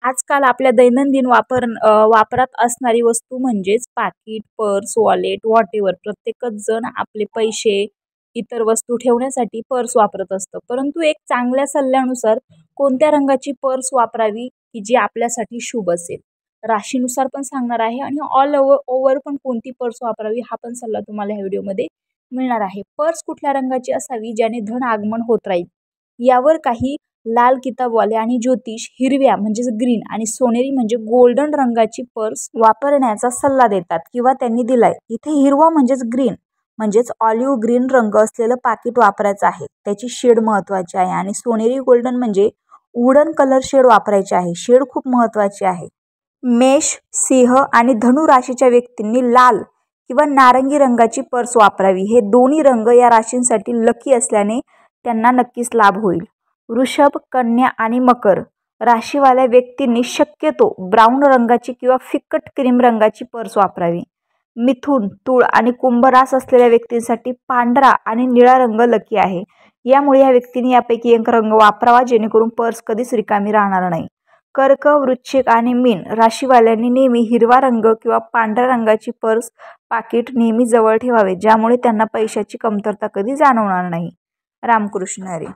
आजकाल आपल्या दैनंदिन वापरात असणारी वस्तू म्हणजेच पाकीट, पर्स, वॉलेट, व्हॉटएव्हर. प्रत्येकच जण आपले पैसे, इतर वस्तू ठेवण्यासाठी पर्स वापरत असतं. परंतु एक चांगल्या सल्ल्यानुसार कोणत्या रंगाची पर्स वापरावी की जी आपल्यासाठी शुभ असेल, राशीनुसार पण सांगणार आहे आणि ऑल ओव्हर पण कोणती पर्स वापरावी हा पण सल्ला तुम्हाला ह्या व्हिडिओमध्ये मिळणार आहे. पर्स कुठल्या रंगाची असावी ज्याने धन आगमन होत राहील, यावर काही लाल किताबवाले आणि ज्योतिष हिरव्या म्हणजेच ग्रीन आणि सोनेरी म्हणजे गोल्डन रंगाची पर्स वापरण्याचा सल्ला देतात किंवा त्यांनी दिलाय. इथे हिरवा म्हणजेच ग्रीन म्हणजेच ऑलिव्ह ग्रीन रंग असलेलं पाकिट वापरायचं आहे, त्याची शेड महत्त्वाची आहे. आणि सोनेरी गोल्डन म्हणजे वुडन कलर शेड वापरायचे आहे, शेड खूप महत्त्वाची आहे. मेष, सिंह आणि धनु राशीच्या व्यक्तींनी लाल किंवा नारंगी रंगाची पर्स वापरावी. हे दोन्ही रंग या राशींसाठी लकी असल्याने त्यांना नक्कीच लाभ होईल. वृषभ, कन्या आणि मकर राशीवाल्या व्यक्तींनी शक्यतो ब्राऊन रंगाची किंवा फिकट क्रीम रंगाची पर्स वापरावी. मिथुन, तुळ आणि कुंभ रास असलेल्या व्यक्तींसाठी पांढरा आणि निळा रंग लकी आहे. यामुळे या व्यक्तींनी यापैकी एक रंग वापरावा जेणेकरून पर्स कधीच रिकामी राहणार नाही. कर्क, वृश्चिक आणि मीन राशीवाल्यांनी नेहमी हिरवा रंग किंवा पांढऱ्या रंगाची पर्स पाकिट नेहमी जवळ ठेवावे, ज्यामुळे त्यांना पैशाची कमतरता कधी जाणवणार नाही. रामकृष्ण हरी.